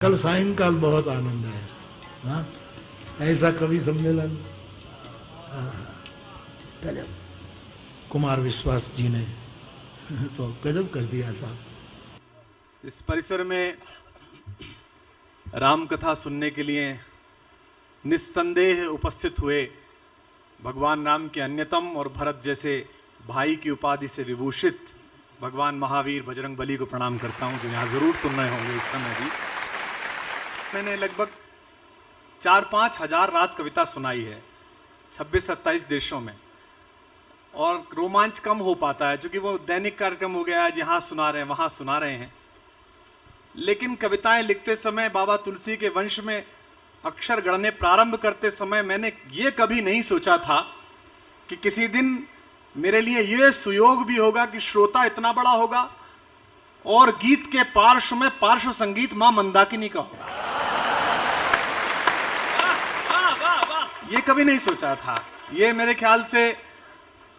कल सायंकाल बहुत आनंद है। हाँ, ऐसा कवि सम्मेलन गजब। कुमार विश्वास जी ने तो गजब कर दिया साहब। इस परिसर में राम कथा सुनने के लिए निस्संदेह उपस्थित हुए भगवान राम के अन्यतम और भरत जैसे भाई की उपाधि से विभूषित भगवान महावीर बजरंगबली को प्रणाम करता हूं, जो यहाँ जरूर सुन रहे होंगे इस समय भी। मैंने लगभग 4-5 हजार रात कविता सुनाई है 26-27 देशों में, और रोमांच कम हो पाता है क्योंकि वो दैनिक कार्यक्रम हो गया है, जहाँ सुना रहे हैं वहाँ सुना रहे हैं। लेकिन कविताएं लिखते समय, बाबा तुलसी के वंश में अक्षर गढ़ने प्रारंभ करते समय मैंने ये कभी नहीं सोचा था कि किसी दिन मेरे लिए ये सुयोग भी होगा कि श्रोता इतना बड़ा होगा और गीत के पार्श्व में पार्श्व संगीत मां मंदाकिनी का होगा। ये कभी नहीं सोचा था। ये मेरे ख्याल से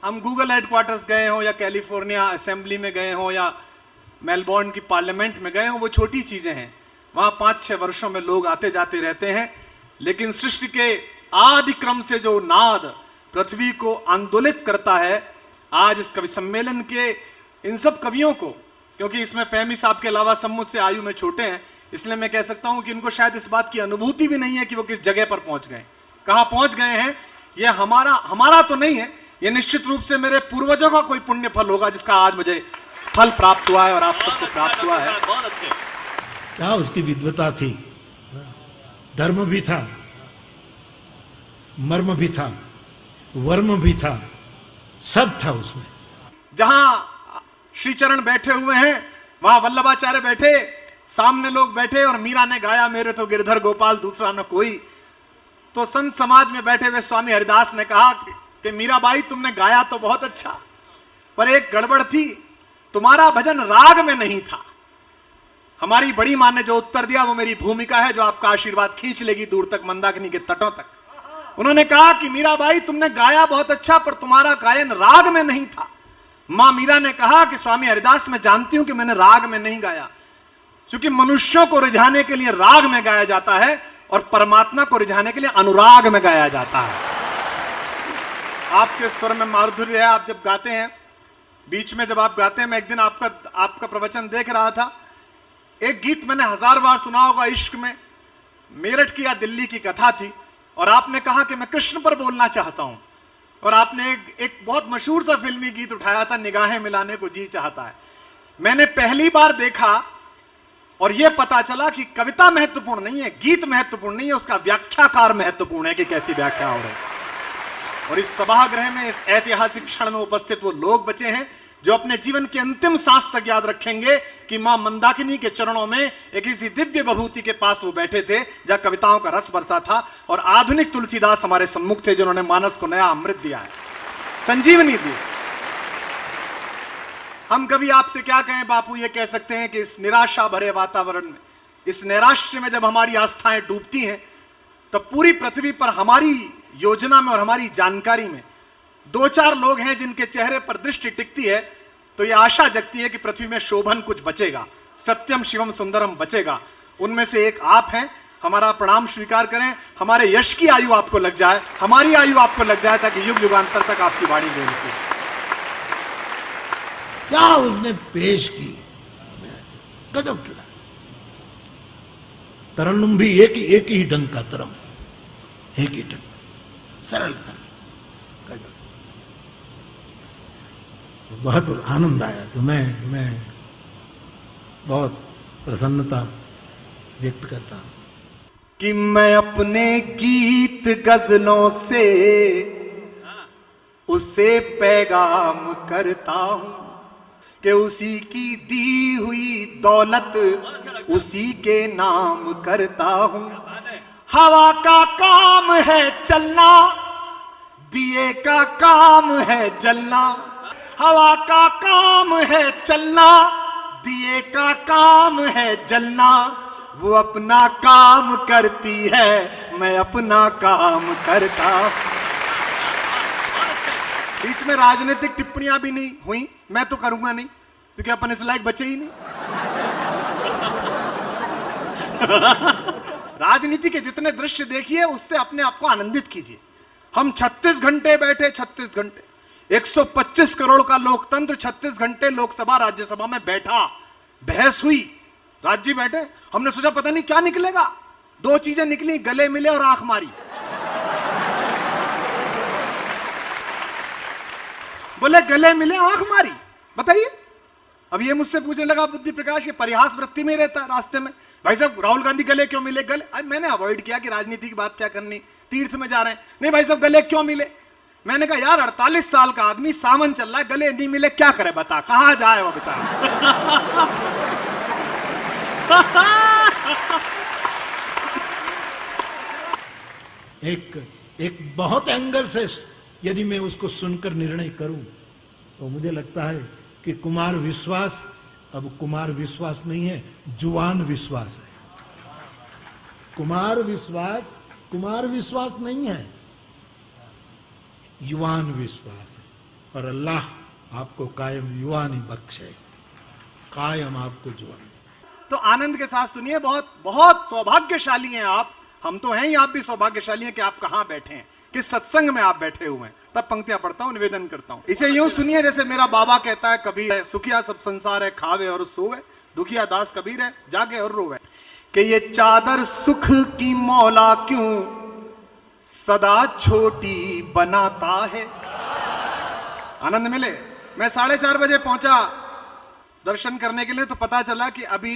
हम गूगल हेडक्वार्टर्स गए हों या कैलिफोर्निया असेंबली में गए हों या मेलबोर्न की पार्लियामेंट में गए हों, वो छोटी चीजें हैं। वहां 5-6 वर्षों में लोग आते जाते रहते हैं, लेकिन सृष्टि के आदि क्रम से जो नाद पृथ्वी को आंदोलित करता है, आज इस कवि सम्मेलन के इन सब कवियों को, क्योंकि इसमें फहमी साहब के अलावा सब मुझसे आयु में छोटे हैं, इसलिए मैं कह सकता हूं कि इनको शायद इस बात की अनुभूति भी नहीं है कि वो किस जगह पर पहुंच गए, कहां पहुंच गए हैं। ये हमारा तो नहीं है, ये निश्चित रूप से मेरे पूर्वजों का कोई पुण्य फल होगा जिसका आज मुझे फल प्राप्त हुआ है और आप सबको प्राप्त हुआ है। क्या उसकी विद्वता थी, धर्म भी था, मर्म भी था, वर्म भी था, सब था उसमें। जहां श्री चरण बैठे हुए हैं वहां वल्लभाचार्य बैठे, सामने लोग बैठे और मीरा ने गाया मेरे तो गिरधर गोपाल दूसरा न कोई। तो संत समाज में बैठे हुए स्वामी हरिदास ने कहा कि मीराबाई तुमने गाया तो बहुत अच्छा, पर एक गड़बड़ थी, तुम्हारा भजन राग में नहीं था। हमारी बड़ी मां ने जो उत्तर दिया वो मेरी भूमिका है, जो आपका आशीर्वाद खींच लेगी दूर तक, मंदाकिनी के तटों तक। उन्होंने कहा कि मीराबाई तुमने गाया बहुत अच्छा, पर तुम्हारा गायन राग में नहीं था। मां मीरा ने कहा कि स्वामी हरिदास मैं जानती हूं कि मैंने राग में नहीं गाया, क्योंकि मनुष्यों को रिझाने के लिए राग में गाया जाता है और परमात्मा को रिझाने के लिए अनुराग में गाया जाता है। आपके स्वर में माधुर्य है, आप जब गाते हैं, बीच में जब आप गाते हैं, मैं एक दिन आपका प्रवचन देख रहा था। एक गीत मैंने 1000 बार सुना होगा, इश्क में, मेरठ की या दिल्ली की कथा थी, और आपने कहा कि मैं कृष्ण पर बोलना चाहता हूं, और आपने एक बहुत मशहूर सा फिल्मी गीत उठाया था, निगाहें मिलाने को जी चाहता है। मैंने पहली बार देखा और यह पता चला कि कविता महत्वपूर्ण नहीं है, गीत महत्वपूर्ण नहीं है, उसका व्याख्याकार महत्वपूर्ण है कि कैसी व्याख्या हो रही है। और इस सभागृह में, इस ऐतिहासिक क्षण में उपस्थित वो लोग बचे हैं जो अपने जीवन के अंतिम सांस तक याद रखेंगे कि मां मंदाकिनी के चरणों में एक इसी दिव्य विभूति के पास वो बैठे थे जहां कविताओं का रस बरसा था, और आधुनिक तुलसीदास हमारे सम्मुख थे जिन्होंने मानस को नया अमृत दिया है, संजीवनी दी। हम कभी आपसे क्या कहें बापू, ये कह सकते हैं कि इस निराशा भरे वातावरण में, इस नैराश्य में जब हमारी आस्थाएं डूबती हैं, तब पूरी पृथ्वी पर हमारी योजना में और हमारी जानकारी में 2-4 लोग हैं जिनके चेहरे पर दृष्टि टिकती है, तो यह आशा जगती है कि पृथ्वी में शोभन कुछ बचेगा, सत्यम शिवम सुंदरम बचेगा। उनमें से एक आप हैं। हमारा प्रणाम स्वीकार करें, हमारे यश की आयु आपको लग जाए, हमारी आयु आपको लग जाए, ताकि युग युगांतर तक आपकी वाणी बोलती। क्या उसने पेश की, गजब किया। तरन्नुम भी एक ही ढंग का तरम, एक ही ढंग, सरल तरम, गजब। बहुत आनंद आया। तो मैं बहुत प्रसन्नता व्यक्त करता हूं कि मैं अपने गीत गजलों से उसे पैगाम करता हूं कि उसी की दी हुई दौलत उसी के नाम करता हूं। हवा का काम है चलना, दिए का काम है जलना। हवा का काम है चलना, दिए का काम है जलना। वो अपना काम करती है, मैं अपना काम करता। बीच में राजनीतिक टिप्पणियां भी नहीं हुई, मैं तो करूंगा नहीं, क्योंकि अपन इस लायक बचे ही नहीं। राजनीति के जितने दृश्य देखिए उससे अपने आप को आनंदित कीजिए। हम 36 घंटे बैठे, 36 घंटे, 125 करोड़ का लोकतंत्र 36 घंटे लोकसभा राज्यसभा में बैठा, बहस हुई, राज्य बैठे। हमने सोचा पता नहीं क्या निकलेगा, दो चीजें निकली, गले मिले और आंख मारी। बोले गले मिले आंख मारी, बताइए। अब ये मुझसे पूछने लगा बुद्धि प्रकाश, ये परिहास वृत्ति में रहता है रास्ते में, भाई साहब राहुल गांधी गले क्यों मिले? गले, अब मैंने अवॉइड किया कि राजनीति की बात क्या करनी, तीर्थ में जा रहे हैं। नहीं भाई साहब गले क्यों मिले? मैंने कहा यार 48 साल का आदमी, सावन चल रहा है, गले नहीं मिले क्या करे बता, कहां जाए वो बेचारा। एक बहुत एंगल से यदि मैं उसको सुनकर निर्णय करूं तो मुझे लगता है कि कुमार विश्वास अब कुमार विश्वास नहीं है, जुआन विश्वास है। कुमार विश्वास नहीं है, युवान विश्वास है। और अल्लाह आपको कायम युवानी बख्शे, कायम आपको जुआन। तो आनंद के साथ सुनिए, बहुत बहुत सौभाग्यशाली हैं आप, हम तो हैं ही, आप भी सौभाग्यशाली हैं कि आप कहां बैठे हैं, किस सत्संग में आप बैठे हुए हैं। तब पंक्तियां पढ़ता हूं, निवेदन करता हूं। इसे यूं सुनिए जैसे मेरा बाबा कहता है, कबीर है, सुखिया सब संसार है, खावे और सोवे, दुखिया दास कबीर है, जागे और रोवे। कि ये चादर सुख की मौला क्यों सदा छोटी बनाता है। आनंद मिले। मैं 4:30 बजे पहुंचा दर्शन करने के लिए, तो पता चला कि अभी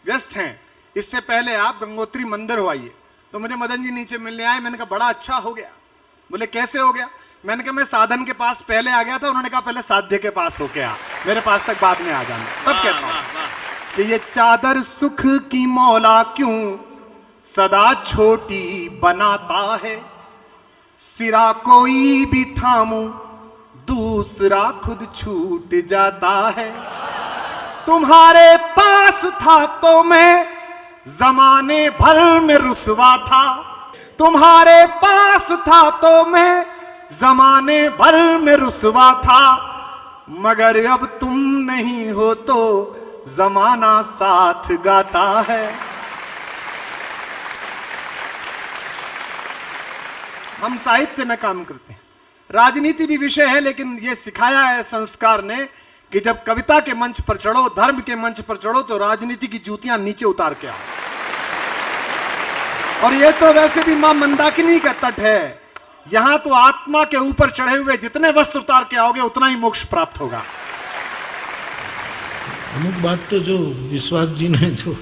व्यस्त हैं, इससे पहले आप गंगोत्री मंदिर हो आइए। तो मुझे मदन जी नीचे मिलने आए, मैंने कहा बड़ा अच्छा हो गया। बोले कैसे हो गया? मैंने कहा मैं साधन के पास पहले आ गया था, उन्होंने कहा पहले साध्य के पास होके आ, मेरे पास तक बाद में आ जाना। तब कहता हूं कि ये चादर सुख की मौला क्यों सदा छोटी बनाता है, सिरा कोई भी थामू दूसरा खुद छूट जाता है। तुम्हारे पास था तो मैं जमाने भर में रुसवा था, तुम्हारे पास था तो मैं जमाने भर में रुसवा था, मगर अब तुम नहीं हो तो जमाना साथ गाता है। हम साहित्य में काम करते हैं, राजनीति भी विषय है, लेकिन यह सिखाया है संस्कार ने कि जब कविता के मंच पर चढ़ो, धर्म के मंच पर चढ़ो, तो राजनीति की जूतियां नीचे उतार के आओ। और ये तो वैसे भी मां मंदाकिनी का तट है, यहां तो आत्मा के ऊपर चढ़े हुए जितने वस्त्र उतार के आओगे उतना ही मोक्ष प्राप्त होगा। अमुक बात तो जो विश्वास जी ने जो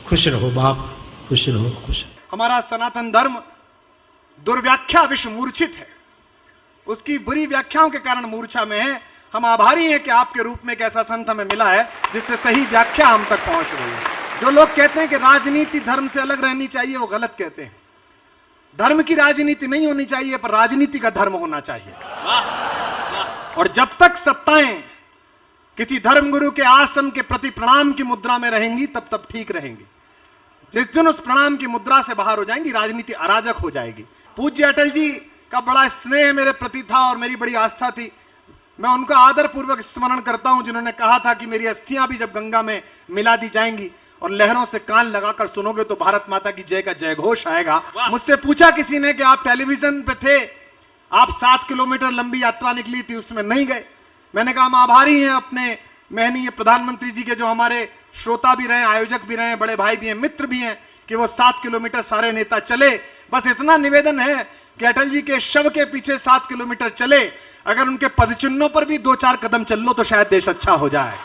खुश रहो बाप, खुश रहो, खुश। हमारा सनातन धर्म दुर्व्याख्या विश्व मूर्छित है, उसकी बुरी व्याख्याओं के कारण मूर्छा में है। हम आभारी हैं कि आपके रूप में एक ऐसा संत हमें मिला है जिससे सही व्याख्या हम तक पहुंच रही है। जो लोग कहते हैं कि राजनीति धर्म से अलग रहनी चाहिए, वो गलत कहते हैं। धर्म की राजनीति नहीं होनी चाहिए, पर राजनीति का धर्म होना चाहिए। और जब तक सत्ताएं किसी धर्मगुरु के आसन के प्रति प्रणाम की मुद्रा में रहेंगी, तब तब ठीक रहेंगी। जिस दिन उस प्रणाम की मुद्रा से बाहर हो जाएंगी, राजनीति अराजक हो जाएगी। पूज्य अटल जी का बड़ा स्नेह मेरे प्रति था और मेरी बड़ी आस्था थी। मैं उनका आदर पूर्वक स्मरण करता हूं, जिन्होंने कहा था कि मेरी अस्थियां भी जब गंगा में मिला दी जाएंगी और लहरों से कान लगाकर सुनोगे तो भारत माता की जय का जय घोष आएगा। मुझसे पूछा किसी ने कि आप टेलीविजन पे थे, आप 7 किलोमीटर लंबी यात्रा निकली थी, उसमें नहीं गए। मैंने कहा हम आभारी हैं अपने महनीय प्रधानमंत्री जी के, जो हमारे श्रोता भी रहे, आयोजक भी रहे, बड़े भाई भी हैं, मित्र भी हैं, कि वो 7 किलोमीटर सारे नेता चले। बस इतना निवेदन है कि अटल जी के शव के पीछे 7 किलोमीटर चले, अगर उनके पदचिन्हों पर भी 2-4 कदम चल लो तो शायद देश अच्छा हो जाए।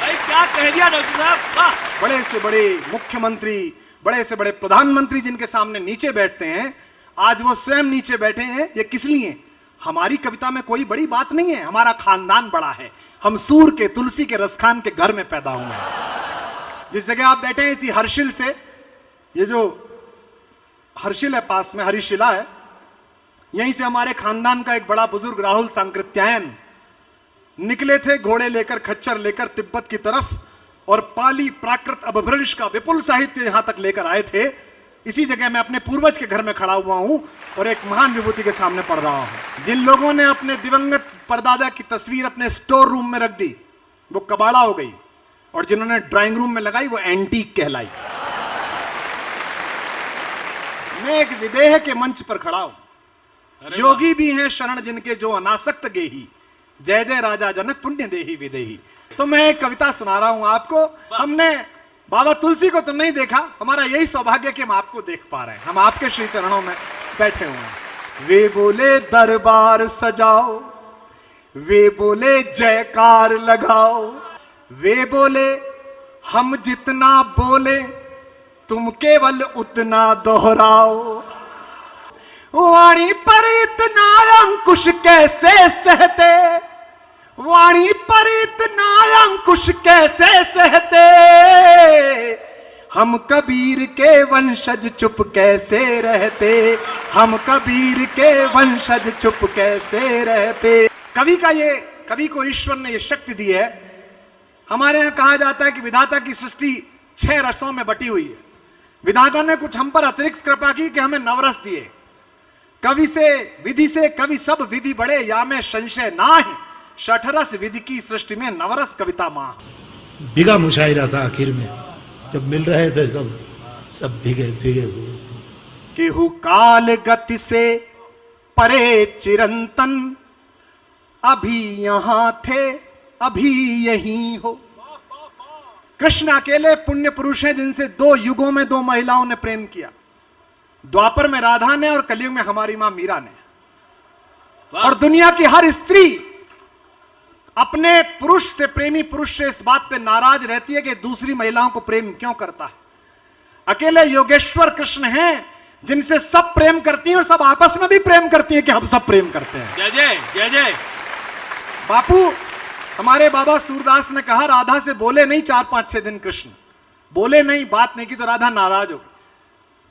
भाई क्या कह दिया डॉक्टर साहब। बड़े से बड़े मुख्यमंत्री, बड़े से बड़े प्रधानमंत्री जिनके सामने नीचे बैठते हैं, आज वो स्वयं नीचे बैठे हैं। ये किस लिए? हमारी कविता में कोई बड़ी बात नहीं है, हमारा खानदान बड़ा है। हम सूर के, तुलसी के, रसखान के घर में पैदा हुए हैं। जिस जगह आप बैठे हैं, इसी हर्षिल से, ये जो हर्षिल है पास में, हरिशिला है, यहीं से हमारे खानदान का एक बड़ा बुजुर्ग राहुल सांकृत्यायन निकले थे घोड़े लेकर, खच्चर लेकर तिब्बत की तरफ, और पाली, प्राकृत, अपभ्रंश का विपुल साहित्य यहां तक लेकर आए थे। इसी जगह मैं अपने पूर्वज के घर में खड़ा हुआ हूं और एक महान विभूति के सामने पढ़ रहा हूं। जिन लोगों ने अपने दिवंगत परदादा की तस्वीर अपने स्टोर रूम में रख दी, वो कबाड़ा हो गई, और जिन्होंने ड्राइंग रूम में लगाई वो एंटीक कहलाई। मैं एक विदेह के मंच पर खड़ा हूं। योगी भी हैं शरण जिनके जो अनासक्त गेही, जय जय राजा जनक पुण्य देही विदेही। तो मैं एक कविता सुना रहा हूं आपको। हमने बाबा तुलसी को तो नहीं देखा, हमारा यही सौभाग्य कि हम आपको देख पा रहे हैं, हम आपके श्री चरणों में बैठे हुए हैं। वे बोले दरबार सजाओ, वे बोले जयकार लगाओ, वे बोले हम जितना बोले तुम केवल उतना दोहराओ। वाणी पर इतना अंकुश कैसे सहते, वाणी पर इतना अंकुश कैसे सहते, हम कबीर के वंशज चुप कैसे रहते, हम कबीर के वंशज चुप कैसे रहते। कवि को ईश्वर ने यह शक्ति दी है। हमारे यहां कहा जाता है कि विधाता की सृष्टि 6 रसों में बटी हुई है। विधाता ने कुछ हम पर अतिरिक्त कृपा की कि हमें नवरस दिए। कवि से कवि सब विधि बड़े, या में संशय ना है, शठरस विधि की सृष्टि में नवरस कविता मां। भीगा मुशायरा था आखिर में, जब मिल रहे थे सब भीगे भीगे हुए। केहू काल गति से परे चिरंतन, अभी यहां थे अभी यहीं हो। कृष्ण अकेले पुण्य पुरुष हैं जिनसे 2 युगों में 2 महिलाओं ने प्रेम किया। द्वापर में राधा ने और कलयुग में हमारी मां मीरा ने। और दुनिया की हर स्त्री अपने पुरुष से, प्रेमी पुरुष से इस बात पे नाराज रहती है कि दूसरी महिलाओं को प्रेम क्यों करता है। अकेले योगेश्वर कृष्ण हैं जिनसे सब प्रेम करती हैं और सब आपस में भी प्रेम करती हैं कि हम सब प्रेम करते हैं। जय जय जय जय। बापू, हमारे बाबा सूरदास ने कहा राधा से बोले नहीं 4-5-6 दिन कृष्ण, बोले नहीं, बात नहीं की तो राधा नाराज हो गई।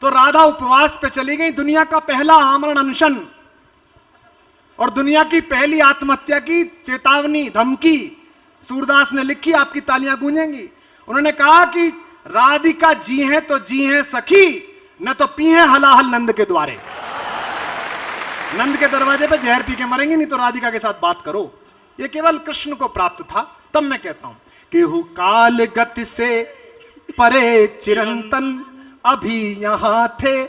तो राधा उपवास पे चली गई। दुनिया का पहला आमरण अनशन और दुनिया की पहली आत्महत्या की चेतावनी, धमकी सूरदास ने लिखी, आपकी तालियां गूंजेंगी। उन्होंने कहा कि राधिका जी हैं तो जी हैं सखी, न तो पी हैं हलाहल नंद के द्वारे। नंद के दरवाजे पे जहर पी के मरेंगे, नहीं तो राधिका के साथ बात करो। ये केवल कृष्ण को प्राप्त था। तब मैं कहता हूं कि हु काल गति से परे चिरंतन, अभी यहां थे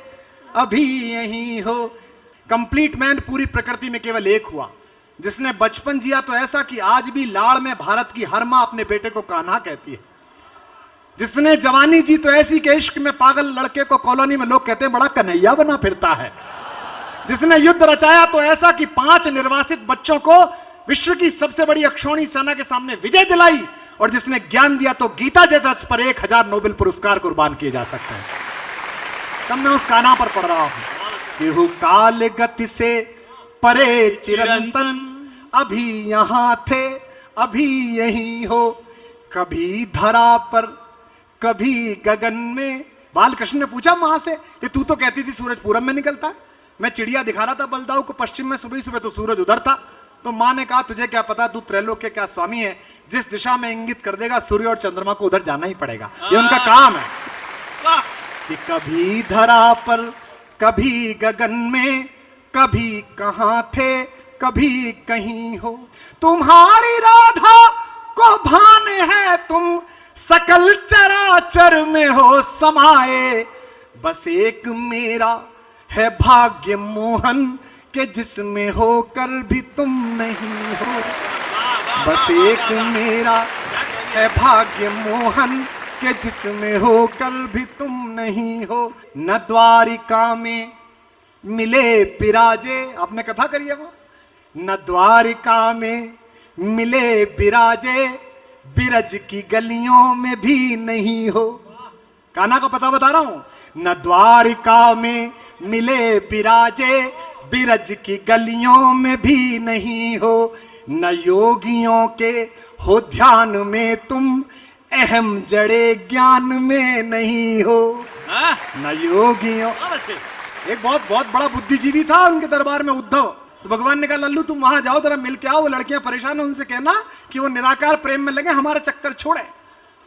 अभी यहीं हो। कंप्लीट मैन पूरी प्रकृति में केवल एक हुआ जिसने बचपन जिया तो ऐसा कि आज भी लाड़ में भारत की हर मां अपने बेटे को कान्हा कहती है। जिसने जवानी जी तो ऐसी कि इश्क में पागल लड़के को कॉलोनी में लोग कहते हैं बड़ा कन्हैया बना फिरता है। जिसने युद्ध रचाया तो ऐसा कि 5 निर्वासित बच्चों को विश्व की सबसे बड़ी अक्षौणी सेना के सामने विजय दिलाई। और जिसने ज्ञान दिया तो गीता जैसा पर 1000 नोबेल पुरस्कार कुर्बान किए जा सकते हैं। तब मैं उस कान्हा पर पढ़ रहा हूं कि हु काल गति से परे चिरंतन, अभी यहां थे अभी यहीं हो। कभी धरा पर कभी गगन में। बालकृष्ण ने पूछा मां से कि तू तो कहती थी सूरज पूरब में निकलता, मैं चिड़िया दिखा रहा था बलदाऊ को पश्चिम में, सुबह सुबह तो सूरज उधर था। तो मां ने कहा तुझे क्या पता, तू त्रैलोक के क्या स्वामी है, जिस दिशा में इंगित कर देगा सूर्य और चंद्रमा को उधर जाना ही पड़ेगा, ये उनका काम है। कि कभी धरा पर कभी गगन में, कभी कहां थे कभी कहीं हो। तुम्हारी राधा को भान है तुम सकल चराचर में हो समाये। बस एक मेरा है भाग्य मोहन के जिसमें होकर भी तुम नहीं हो। बस एक मेरा है भाग्य मोहन के जिसमें होकर भी तुम नहीं हो। न द्वारिका में मिले बिराजे, आपने कथा करी है वो। न द्वारिका में मिले बिराजे, बिरज की गलियों में भी नहीं हो। कान्हा का पता बता रहा हूं। न द्वारिका में मिले बिराजे, बिरज की गलियों में भी नहीं हो। न योगियों के हो ध्यान में तुम, अहम जड़े ज्ञान में नहीं हो। न योगियों, एक बहुत बड़ा बुद्धिजीवी था उनके दरबार में उद्धव। तो भगवान ने कहा लल्लू तुम वहां जाओ, जरा मिल के आओ, वो लड़कियां परेशान है, उनसे कहना कि वो निराकार प्रेम में लगे, हमारा चक्कर छोड़े।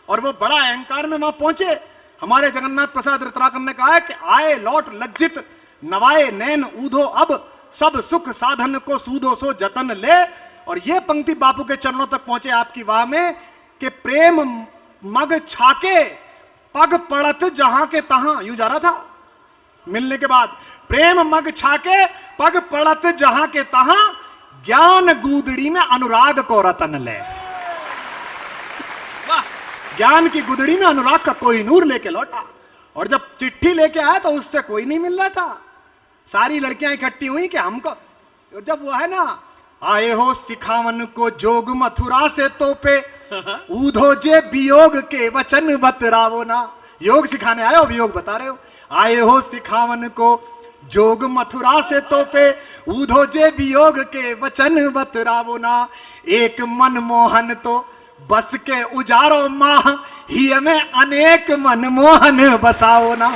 और वो बड़ा अहंकार में वहां पहुंचे। हमारे जगन्नाथ प्रसाद रत्नाकर ने कहा है कि आए लौट लज्जित, नवाए नैन ऊधो अब, सब सुख साधन को सूदो सो जतन ले। और ये पंक्ति बापू के चरणों तक पहुंचे आपकी वाह में कि प्रेम मग छाके पग पड़त जहां के तहां, यूं जा रहा था मिलने के बाद, प्रेम मग छाके पग पड़त जहां के तहां, ज्ञान गूदड़ी में अनुराग को रतन ले। ज्ञान की गुदड़ी में अनुराग का कोई नूर लेके लौटा, और जब चिट्ठी लेके आया तो उससे कोई नहीं मिल रहा था। सारी लड़कियां इकट्ठी हुई कि हमको, जब वो है ना, आए हो सिखावन को जोग मथुरा से तोपे, ऊधो जे वियोग के वचन बतरावो ना। योग सिखाने आए हो, वियोग बता रहे हो। आए हो सिखावन को जोग मथुरा से तोपे, ऊधो जे वियोग के वचन बतरावो ना। एक मनमोहन तो बस के उजारो माह, ही में अनेक मनमोहन बसाओ ना।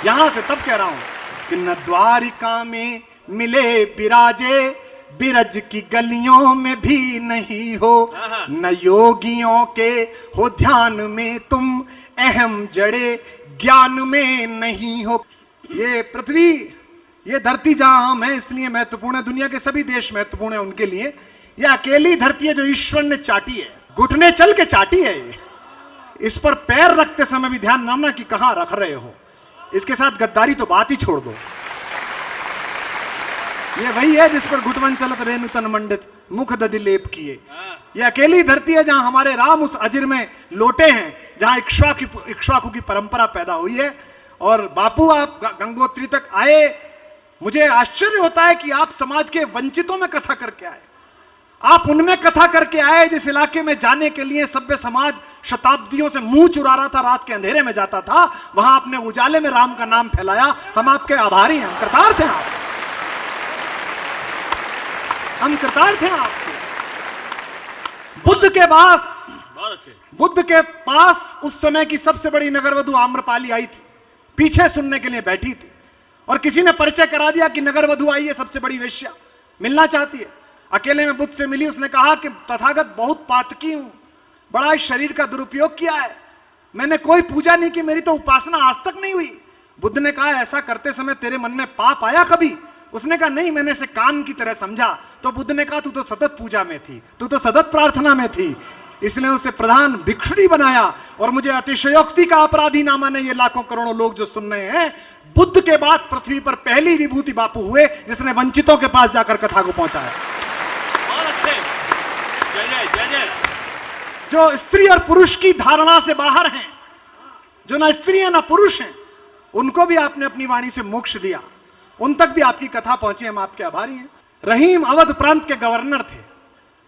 यहां से तब कह रहा हूं कि न द्वारिका में मिले बिराजे, बिरज की गलियों में भी नहीं हो, न योगियों के हो ध्यान में तुम, अहम जड़े ज्ञान में नहीं हो। ये पृथ्वी, ये धरती जहां हम हैं इसलिए महत्वपूर्ण है, दुनिया के सभी देश महत्वपूर्ण है उनके लिए। यह अकेली धरती है जो ईश्वर ने चाटी है, घुटने चल के चाटी है ये। इस पर पैर रखते समय भी ध्यान रखना कि कहां रख रहे हो। इसके साथ गद्दारी तो बात ही छोड़ दो। ये वही है जिस पर घुटवन चलत रेणु तन मंडित, मुख दधि लेप किए। ये अकेली धरती है जहां हमारे राम उस अजिर में लोटे हैं, जहां इक्ष्वाकु की परंपरा पैदा हुई है। और बापू आप गंगोत्री तक आए, मुझे आश्चर्य होता है कि आप समाज के वंचितों में कथा करके आए, आप उनमें कथा करके आए जिस इलाके में जाने के लिए सभ्य समाज शताब्दियों से मुंह चुरा रहा था, रात के अंधेरे में जाता था। वहां आपने उजाले में राम का नाम फैलाया। हम आपके आभारी हैं, हम कृतार्थ थे आप, हम कृतार्थ थे आपके। बुद्ध के पास, बहुत अच्छे, बुद्ध के पास उस समय की सबसे बड़ी नगरवधु आम्रपाली आई थी, पीछे सुनने के लिए बैठी थी, और किसी ने परिचय करा दिया कि नगरवधु आई है, सबसे बड़ी वेश्या, मिलना चाहती है। अकेले में बुद्ध से मिली, उसने कहा कि तथागत बहुत पातकी हूं, बड़ा शरीर का दुरुपयोग किया है, मैंने कोई पूजा नहीं की, मेरी तो उपासना आज तक नहीं हुई। बुद्ध ने कहा ऐसा करते समय तेरे मन में पाप आया कभी? उसने कहा नहीं, मैंने इसे काम की तरह समझा। तो बुद्ध ने कहा तू तो सतत पूजा में थी, तू तो सतत प्रार्थना में थी, इसलिए उसे प्रधान भिक्षुणी बनाया। और मुझे अतिशयोक्ति का अपराधी ना माने ये लाखों करोड़ों लोग जो सुन रहे हैं, बुद्ध के बाद पृथ्वी पर पहली विभूति बापू हुए जिसने वंचितों के पास जाकर कथा को पहुंचाया। बहुत अच्छे, जय जय जय जय। जो स्त्री और पुरुष की धारणा से बाहर हैं, जो ना स्त्री है ना पुरुष हैं, उनको भी आपने अपनी वाणी से मोक्ष दिया, उन तक भी आपकी कथा पहुंची। हम आपके आभारी हैं। रहीम अवध प्रांत के गवर्नर थे,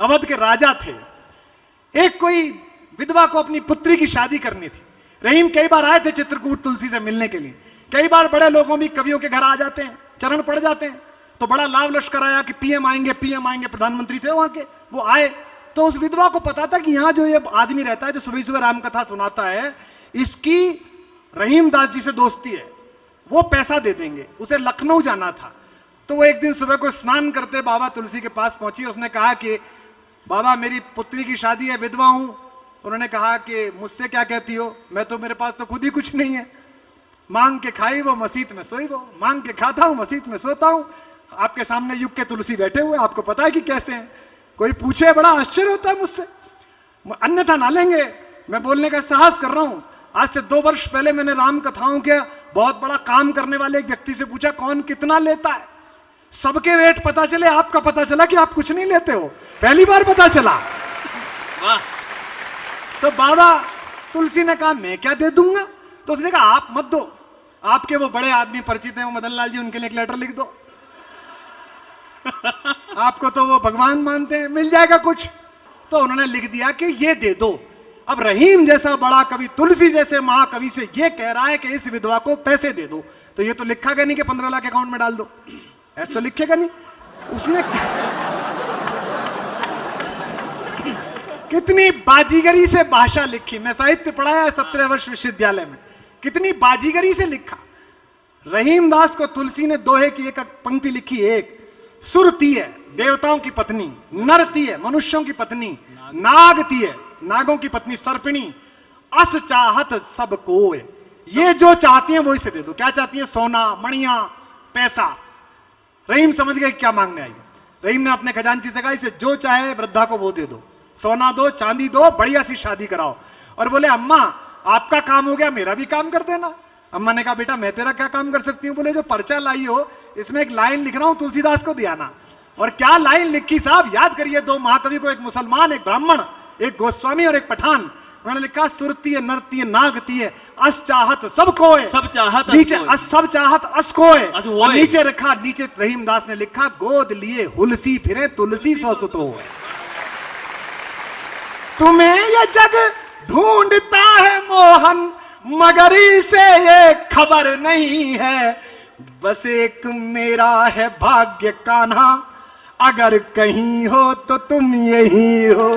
अवध के राजा थे। एक कोई विधवा को अपनी पुत्री की शादी करनी थी। रहीम कई बार आए थे चित्रकूट तुलसी से मिलने के लिए। कई बार बड़े लोगों भी कवियों के घर आ जाते हैं, चरण पड़ जाते हैं, तो बड़ा लाभ लश्कर आया कि पीएम आएंगे, पीएम आएंगे। प्रधानमंत्री थे वहां के, वो आए तो उस विधवा को पता था कि यहाँ जो ये आदमी रहता है जो सुबह सुबह राम कथा सुनाता है, इसकी रहीम दास जी से दोस्ती है, वो पैसा दे देंगे। उसे लखनऊ जाना था, तो वो एक दिन सुबह को स्नान करते बाबा तुलसी के पास पहुंची। उसने कहा कि बाबा मेरी पुत्री की शादी है, विधवा हूं। उन्होंने कहा कि मुझसे क्या कहती हो, मैं तो, मेरे पास तो खुद ही कुछ नहीं है। मांग के खाई वो मसीत में सोई वो, मांग के खाता हूं मसीत में सोता हूं। आपके सामने युग के तुलसी बैठे हुए, आपको पता है कि कैसे हैं। कोई पूछे बड़ा आश्चर्य होता है मुझसे, अन्यथा ना लेंगे। मैं बोलने का साहस कर रहा हूं। आज से 2 वर्ष पहले मैंने राम कथाओं के बहुत बड़ा काम करने वाले एक व्यक्ति से पूछा कौन कितना लेता है। सबके रेट पता चले, आपका पता चला कि आप कुछ नहीं लेते हो, पहली बार पता चला। वाह। तो बाबा तुलसी ने कहा मैं क्या दे दूंगा। तो उसने कहा आप मत दो, आपके वो बड़े आदमी परिचित हैं, वो मदन लाल जी, उनके लिए एक लेटर लिख दो। आपको तो वो भगवान मानते हैं, मिल जाएगा कुछ। तो उन्होंने लिख दिया कि ये दे दो। अब रहीम जैसा बड़ा कवि तुलसी जैसे महाकवि से ये कह रहा है कि इस विधवा को पैसे दे दो, तो ये तो लिखा गया नहीं कि 15 लाख अकाउंट में डाल दो, ऐसा तो लिखेगा नहीं। उसने कितनी बाजीगरी से भाषा लिखी। मैं साहित्य पढ़ाया है 17 वर्ष विश्वविद्यालय में, कितनी बाजीगरी से लिखा। रहीम दास को तुलसी ने दोहे की एक पंक्ति लिखी। एक सुरती है, देवताओं की पत्नी, नरती है, मनुष्यों की पत्नी, नागती है, नागों की पत्नी, सर्पिणी, अस चाहत सब को, ये जो चाहती है वो इसे दे दो। क्या चाहती है? सोना, मणिया, पैसा। रहीम समझ गए क्या मांगने आई। रहीम ने अपने खजांची से कहा, इसे जो चाहे वृद्धा को वो दे दो, सोना दो, चांदी दो, बढ़िया सी शादी कराओ। और बोले अम्मा आपका काम हो गया, मेरा भी काम कर देना। अम्मा ने कहा बेटा मैं तेरा क्या काम कर सकती हूँ? बोले जो पर्चा लाई हो इसमें एक लाइन लिख रहा हूं, तुलसीदास को दिया ना। और क्या लाइन लिखी साहब, याद करिए, दो महाकवि को, एक मुसलमान, एक ब्राह्मण, एक गोस्वामी और एक पठान। उन्होंने लिखा, सुरती है, नरती है, नागती है, अस चाहत सब कोय, सब चाहत नीचे सब चाहत अस कोय, अस होय। और नीचे रखा, नीचे रहीमदास ने लिखा, गोद लिए हुलसी फिरे तुलसी सौ सुत होय। तुम्हें ये जग ढूंढता है मोहन, मगर इसे ये खबर नहीं है, बस एक मेरा है भाग्य कान्हा, अगर कहीं हो तो तुम यही हो।